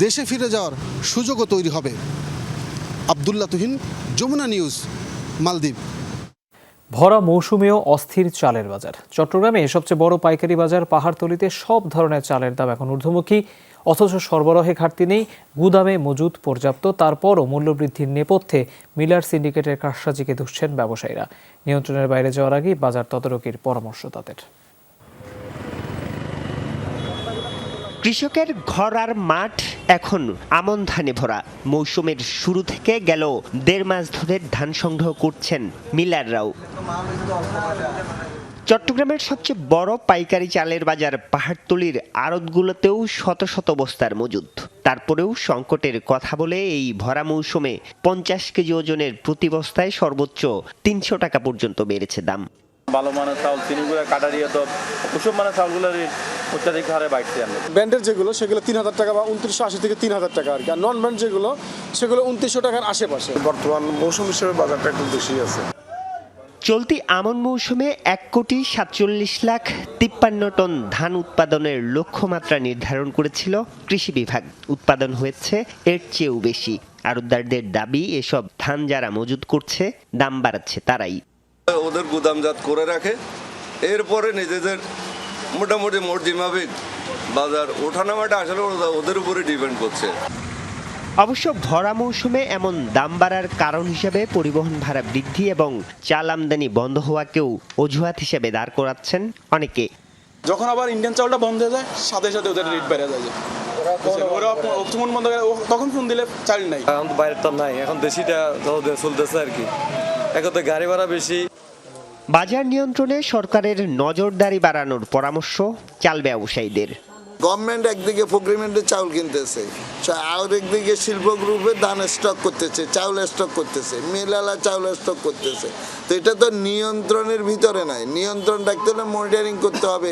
দেশে ফিরে যাওয়ার সুযোগও তৈরি হবে। আব্দুল্লাহ তুহিন, যমুনা নিউজ, মালদ্বীপ। ভরা মৌসুমেও অস্থির চালের বাজার। চট্টগ্রামে সবচেয়ে বড় পাইকারি বাজার পাহাড়তলীতে সব ধরনের চালের দাম এখন ঊর্ধ্বমুখী, অথচ সরবরাহে ঘাটতি নেই, গুদামে মজুদ পর্যাপ্ত। তারপরও মূল্যবৃদ্ধির নেপথ্যে মিলার সিন্ডিকেটের কারসাজিকে দুষছেন ব্যবসায়ীরা। নিয়ন্ত্রণের বাইরে যাওয়ার আগেই বাজার তদারকির পরামর্শ তাদের। কৃষকের ঘর আর মাঠ এখন আমন ধানে ভরা। মৌসুমের শুরু থেকে গেল 1.5 মাস ধরে ধান সংগ্রহ করছেন মিলাররাও। চট্টগ্রামের সবচেয়ে বড় পাইকারি চালের বাজার পাহাড়তলীর আড়তগুলোতেও শত শত বস্তার মজুদ। তারপরেও সংকটের কথা বলে এই ভরা মৌসুমে 50 কেজি ওজনের প্রতি বস্তায় সর্বোচ্চ 300 টাকা পর্যন্ত বেড়েছে দাম। ভালো মানের চাউল, চিনিগুলো কাটারিয়া, তো ওসব মানের চাউলগুলোর অত্যাধিক হারে বাড়ছে। ব্র্যান্ডের যেগুলো সেগুলো 3000 টাকা বা 2980 থেকে 3000 টাকা আর কি, আর নন ব্র্যান্ড যেগুলো সেগুলো 2900 টাকার আশেপাশে। বর্তমান মৌসুম হিসেবে বাজারটা একটু বেশি আছে। চলতি আমন মৌসুমে 1,47,53,000 টন ধান উৎপাদনের লক্ষ্যমাত্রা নির্ধারণ করেছিল কৃষি বিভাগ। উৎপাদন হয়েছে এর চেয়েও বেশি। আড়তদারদের দাবি, এসব ধান যারা মজুদ করছে দাম বাড়াচ্ছে তারাই। ওদের গুদামজাত করে রাখে, এরপরে নিজেদের মোটামুটি মর্জি মাফিক বাজার ওঠানামাটা আসলে ওদের উপরে ডিপেন্ড করছে। অবশ্য ভরা মৌসুমে এমন দাম বাড়ার কারণ হিসেবে পরিবহন ভাড়া বৃদ্ধি এবং চাল আমদানি বন্ধ হওয়াকেও অজুহাত হিসেবে দাঁড় করাচ্ছেন অনেকে। যখন আবার ইন্ডিয়ান চালটা বন্ধ হয়ে যায়, সাথে সাথে ওদের রেট বেড়ে যায়। তখন ফোন দিলে চাল নাই, এখন তো বাইরের তো নাই, এখন দেশিটা চলতেছে আর কি। এখন তো গাড়ি ভাড়া বেশি। বাজার নিয়ন্ত্রণে সরকারের নজরদারি বাড়ানোর পরামর্শ চাল ব্যবসায়ীদের। গভর্নমেন্ট একদিকে প্রক্রিমেন্টের চাউল কিনতেছে, আর একদিকে শিল্প গ্রুপে ধান স্টক করতেছে, চাউল স্টক করতেছে, মিলালা চাউল স্টক করতেছে। তো এটা তো নিয়ন্ত্রণের ভিতরে নাই, নিয়ন্ত্রণ রাখতে হলে মনিটরিং করতে হবে।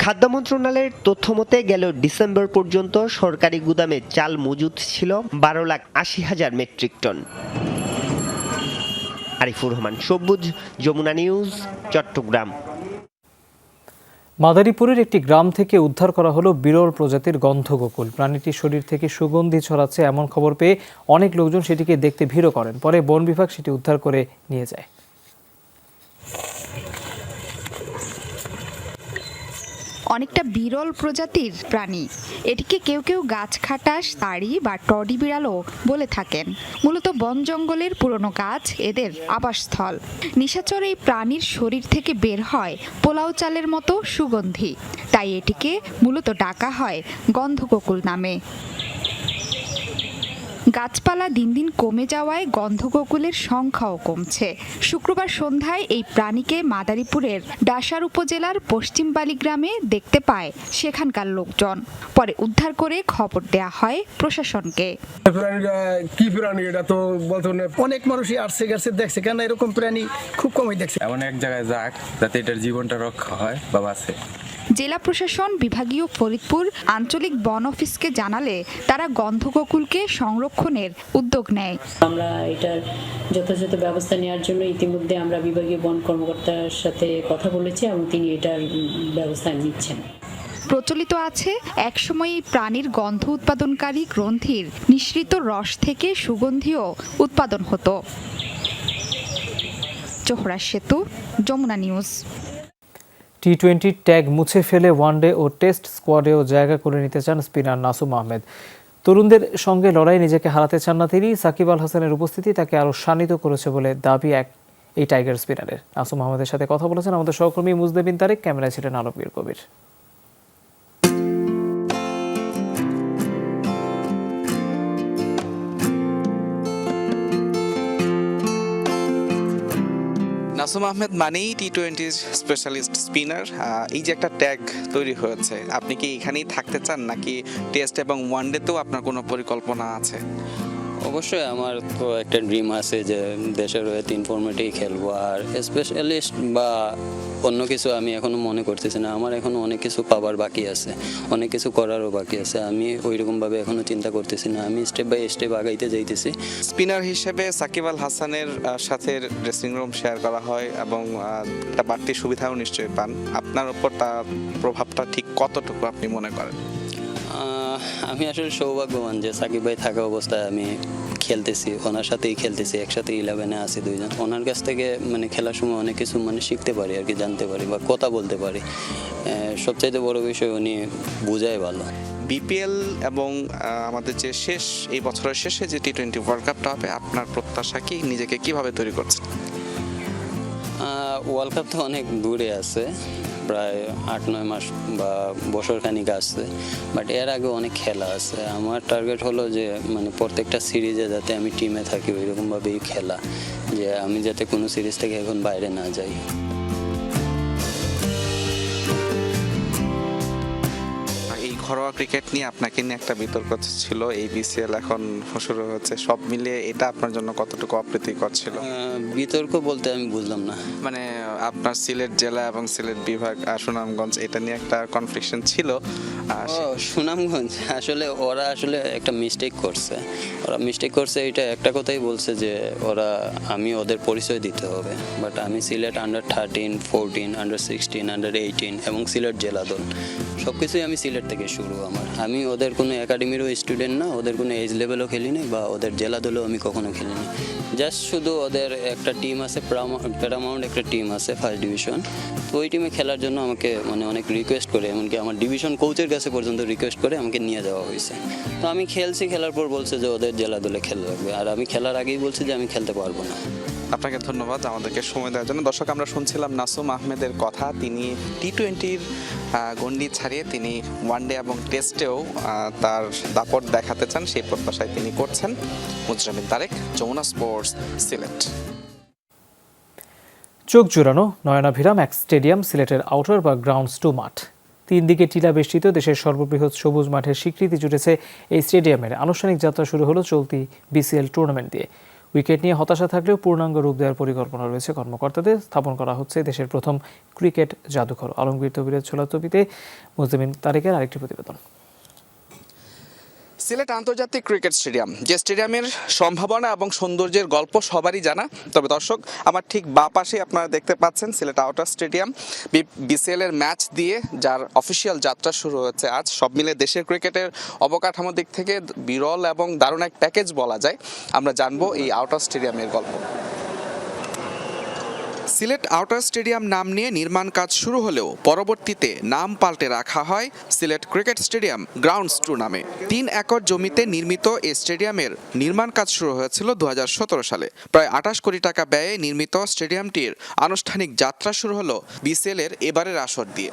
খাদ্য মন্ত্রণালয়ের তথ্য মতে গেল ডিসেম্বর পর্যন্ত সরকারি গুদামে চাল মজুদ ছিল 12,80,000 মেট্রিক টন। আরিফুর রহমান সবুজ, যমুনা নিউজ, চট্টগ্রাম। মাদারীপুরের একটি গ্রাম থেকে উদ্ধার করা হলো বিরল প্রজাতির গন্ধগোকুল। প্রাণীটির শরীর থেকে সুগন্ধি ছড়াচ্ছে এমন খবর পেয়ে অনেক লোকজন সেটিকে দেখতে ভিড়ও করেন। পরে বন বিভাগ সেটি উদ্ধার করে নিয়ে যায়। অনেকটা বিরল প্রজাতির প্রাণী। এটিকে কেউ কেউ গাছ খাটাস, তাড়ি বা টডি বিড়ালও বলে থাকেন। মূলত বন জঙ্গলের পুরনো গাছ এদের আবাসস্থল। নিশাচর এই প্রাণীর শরীর থেকে বের হয় পোলাও চালের মতো সুগন্ধি, তাই এটিকে মূলত ডাকা হয় গন্ধগোকুল নামে। গাছপালা দিন দিন কমে যাওয়ায় গন্ধগোকুলের সংখ্যাও কমছে। শুক্রবার সন্ধ্যায় এই প্রাণীকে মাদারীপুরের ডাসার উপজেলার পশ্চিম বালি গ্রামে দেখতে পায় সেখানকার লোকজন। পরে উদ্ধার করে খবর দেয়া হয় প্রশাসনকে। কি প্রাণী এটা তো বলতো না, অনেক মানুষই আসছে গেছে দেখছে, কেন এরকম প্রাণী খুব কমই দেখছে। এমন এক জায়গায় যাক যাতে এটার জীবনটা রক্ষা হয় বা বাঁচে। জেলা প্রশাসন বিভাগীয় ফরিদপুর আঞ্চলিক বন অফিসকে জানালে তারা গন্ধগোকুলকে সংরক্ষণের উদ্যোগ নেয়। আমরা এটার যথাযথ ব্যবস্থা নেওয়ার জন্য ইতিমধ্যে আমরা বিভাগীয় বন কর্মকর্তার সাথে কথা বলেছি এবং তিনি এটার ব্যবস্থা নিচ্ছেন। প্রচলিত আছে একসময় এই প্রাণীর গন্ধ উৎপাদনকারী গ্রন্থির নিঃসৃত রস থেকে সুগন্ধিও উৎপাদন হতো। জোহরা সেতু, যমুনা নিউজ। টি-20 ট্যাগ মুছে ফেলে ওয়ানডে ও টেস্ট স্কোয়াডেও জায়গা করে নিতে চান স্পিনার নাসুম আহমেদ। তরুণদের সঙ্গে লড়াই নিজেকে হারাতে চান না তিনি। সাকিব আল হাসানের উপস্থিতি তাকে আরও শানিত করেছে বলে দাবি এই টাইগার স্পিনারের। নাসুম আহমেদের সাথে কথা বলেছেন আমাদের সহকর্মী মুজদেবিন তারেক, ক্যামেরায় ছিলেন আলমগীর কবির। নাসুম আহমেদ মানেই টি-20 স্পেশালিস্ট স্পিনার। এই যে একটা ট্যাগ তৈরি হয়েছে, আপনি কি এখানেই থাকতে চান নাকি টেস্ট এবং ওয়ানডেতেও আপনার কোনো পরিকল্পনা আছে? অবশ্যই আমার তো একটা ড্রিম আছে যে দেশের হয়ে 3 ফরম্যাটেই খেলবো, আর স্পেশালিস্ট বা অন্য কিছু আমি এখনো মনে করতেছি না। আমার এখনো অনেক কিছু পাওয়ার বাকি আছে, অনেক কিছু করারও বাকি আছে। আমি ওইরকমভাবে এখনো চিন্তা করতেছি না, আমি স্টেপ বাই স্টেপ আগাইতে যাইতেছি। স্পিনার হিসেবে সাকিব আল হাসানের সাথে ড্রেসিং রুম শেয়ার করা হয় এবং একটা বাড়তি সুবিধাও নিশ্চয়ই পান। আপনার উপর তার প্রভাবটা ঠিক কতটুকু আপনি মনে করেন? আমি আসলে সৌভাগ্যবান যে সাকিব ভাই থাকা অবস্থায় আমি খেলতেছি, ওনার সাথেই খেলতেছি, একসাথে 11-এ আছি দুইজন। ওনার কাছ থেকে মানে খেলার সময় অনেক কিছু মানে শিখতে পারি আর কি, জানতে পারি বা কথা বলতে পারি। সবচাইতে বড় বিষয় উনি বুঝায় ভালো। বিপিএল এবং আমাদের যে এই বছরের শেষে যে টি-20 ওয়ার্ল্ড কাপটা হবে, আপনার প্রত্যাশা কি? নিজেকে কিভাবে তৈরি করছেন? ওয়ার্ল্ড কাপ তো অনেক দূরে আছে, প্রায় 8-9 মাস বা বছরখানিক আসছে, বাট এর আগে অনেক খেলা আছে। আমার টার্গেট হলো যে মানে প্রত্যেকটা সিরিজে যাতে আমি টিমে থাকি, ওইরকমভাবেই খেলা, যে আমি যাতে কোনো সিরিজ থেকে এখন বাইরে না যাই। ঘরোয়া ক্রিকেট নিয়ে আপনাকে নিয়ে একটা বিতর্ক ছিল, এই বিসিএল এখন শুরু হচ্ছে, সব মিলিয়ে এটা আপনার জন্য কতটুকু অপ্রীতিকর ছিল? বিতর্ক বলতে আমি বুঝলাম না। মানে আপনার সিলেট জেলা এবং সিলেট বিভাগ, সুনামগঞ্জ, এটা নিয়ে একটা কনফ্লিকশন ছিল। সুনামগঞ্জ আসলে ওরা আসলে একটা মিস্টেক করছে, এটা একটা কথাই বলছে যে আমি ওদের পরিচয় দিতে হবে, বাট আমি সিলেট আন্ডার-13, 14, আন্ডার-16, আন্ডার-18 এবং সিলেট জেলা দল সবকিছুই আমি সিলেট থেকে শুরু। আমি ওদের কোনো একাডেমিরও স্টুডেন্ট না, ওদের কোনো এজ লেভেলও খেলিনি বা ওদের জেলা দলেও আমি কখনো খেলিনি। জাস্ট শুধু ওদের একটা টিম আছে, প্যারামাউন্ট একটা টিম আছে ফার্স্ট ডিভিশন, তো ওই টিমে খেলার জন্য আমাকে মানে অনেক রিকোয়েস্ট করে, এমনকি আমার ডিভিশন কোচের কাছে পর্যন্ত রিকোয়েস্ট করে আমাকে নিয়ে যাওয়া হয়েছে। তো আমি খেলার পর বলছে যে ওদের জেলা দলে খেলা লাগবে, আর আমি খেলার আগেই বলছি যে আমি খেলতে পারবো না। আপনাকে ধন্যবাদ আমাদেরকে সময় দেওয়ার জন্য। দর্শক, আমরা শুনছিলাম নাসুম আহমেদের কথা। তিনি টি-20 গণ্ডি ছাড়িয়ে তিনি ওয়ানডে এবং টেস্টেও তার দাপট দেখাতে চান, সেই প্রত্যাশায় তিনি করছেন। মুজরামিন তারেক, যমুনা স্পোর্টস, সিলেট। চোখ জুড়ানো নয়নাভিরাম এক স্টেডিয়াম, সিলেটের আউটার বা গ্রাউন্ডস 2 মাঠ। 3 দিকে টিলা বেষ্টিত দেশের সর্ববৃহৎ সবুজ মাঠের স্বীকৃতি জুটেছে এই স্টেডিয়ামের। আনুষ্ঠানিক যাত্রা শুরু হলো চলতি বিসিএল টুর্নামেন্ট দিয়ে। উইকেট নিয়ে হতাশা থাকলেও পূর্ণাঙ্গ রূপ দেওয়ার পরিকল্পনা রয়েছে কর্মকর্তাদের। স্থাপন করা হচ্ছে দেশের প্রথম ক্রিকেট জাদুঘর। আলমগীর তবিরের ছোলা ছবিতে মুজদেবিন তারেকের আরেকটি প্রতিবেদন। সিলেট আন্তর্জাতিক ক্রিকেট স্টেডিয়াম, যে স্টেডিয়ামের সম্ভাবনা এবং সৌন্দর্যের গল্প সবারই জানা। তবে দর্শক, আমার ঠিক বাঁ পাশে আপনারা দেখতে পাচ্ছেন সিলেট আউটার স্টেডিয়াম। বিসিএল এর ম্যাচ দিয়ে যার অফিসিয়াল যাত্রা শুরু হচ্ছে আজ। সব মিলে দেশের ক্রিকেটের অবকাঠামোর দিক থেকে বিরল এবং দারুণ এক প্যাকেজ বলা যায়। আমরা জানবো এই আউটার স্টেডিয়ামের গল্প। সিলেট আউটার স্টেডিয়াম নাম নিয়ে নির্মাণ কাজ শুরু হলেও পরবর্তীতে নাম পাল্টে রাখা হয় সিলেট ক্রিকেট স্টেডিয়াম গ্রাউন্ডস 2 নামে। 3 একর জমিতে নির্মিত এই স্টেডিয়ামের নির্মাণ কাজ শুরু হয়েছিল 2017 সালে। প্রায় 28 কোটি টাকা ব্যয়ে নির্মিত স্টেডিয়ামটির আনুষ্ঠানিক যাত্রা শুরু হলো বিসিএল এর এবারের আসর দিয়ে।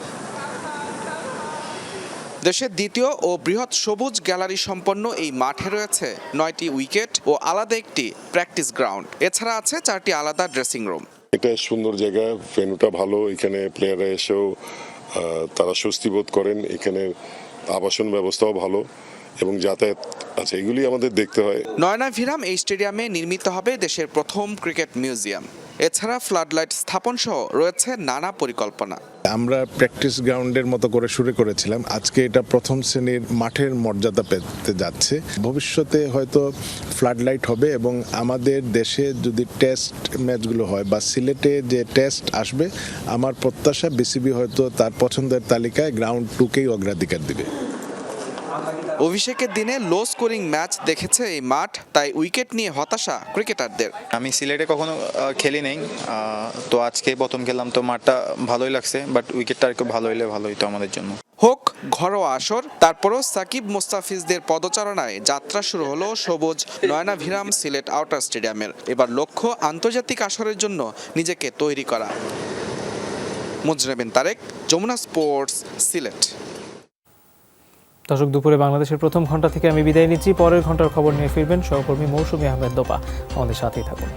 দেশের দ্বিতীয় ও বৃহৎ সবুজ গ্যালারি সম্পন্ন এই মাঠে রয়েছে 9টি উইকেট ও আলাদা একটি প্র্যাকটিস গ্রাউন্ড। এছাড়া আছে 4টি আলাদা ড্রেসিং রুম। এটা সুন্দর জায়গা, ভেন্যুটা ভালো, এখানে প্লেয়াররা এসেও তারা স্বস্তি বোধ করেন। এখানে আবাসন ব্যবস্থাও ভালো এবং যাতায়াত আছে, এগুলি আমাদের দেখতে হয়। নয়নাভিরাম এই স্টেডিয়ামে নির্মিত হবে দেশের প্রথম ক্রিকেট মিউজিয়াম। এছাড়া ফ্লাডলাইট স্থাপন সহ রয়েছে নানা পরিকল্পনা। আমরা প্র্যাকটিস গ্রাউন্ডের মতো করে শুরু করেছিলাম, আজকে এটা প্রথম শ্রেণীর মাঠের মর্যাদা পেতে যাচ্ছে। ভবিষ্যতে হয়তো ফ্লাডলাইট হবে এবং আমাদের দেশে যদি টেস্ট ম্যাচগুলো হয় বা সিলেটে যে টেস্ট আসবে, আমার প্রত্যাশা বিসিবি হয়তো তার পছন্দের তালিকায় গ্রাউন্ড 2কেই অগ্রাধিকার দিবে। অভিষেকের দিনে লো স্কোরিং ম্যাচ দেখেছে এই মাঠ, তাই উইকেট নিয়ে হতাশা ক্রিকেটারদের। আমি সিলেটে কখনো খেলি নেই, তো আজকে প্রথম খেললাম, তো মাঠটা ভালোই লাগছে, বাট উইকেটটা আর একটু ভালো হইলে ভালো হইতো আমাদের জন্য। হোক ঘরোয়া আসর, তারপরও সাকিব মোস্তাফিজদের পদচারণায় যাত্রা শুরু হলো সবুজ নয়নাভিরাম সিলেট আউটার স্টেডিয়ামের। এবার লক্ষ্য আন্তর্জাতিক আসরের জন্য নিজেকে তৈরি করা। মুজরাবিন তারেক, যমুনা স্পোর্টস, সিলেট। দর্শক, দুপুরে বাংলাদেশের প্রথম ঘন্টা থেকে আমি বিদায় নিচ্ছি। পরের ঘন্টার খবর নিয়ে ফিরবেন সহকর্মী মৌসুমী আহমেদ দোপা। আমাদের সাথেই থাকুন।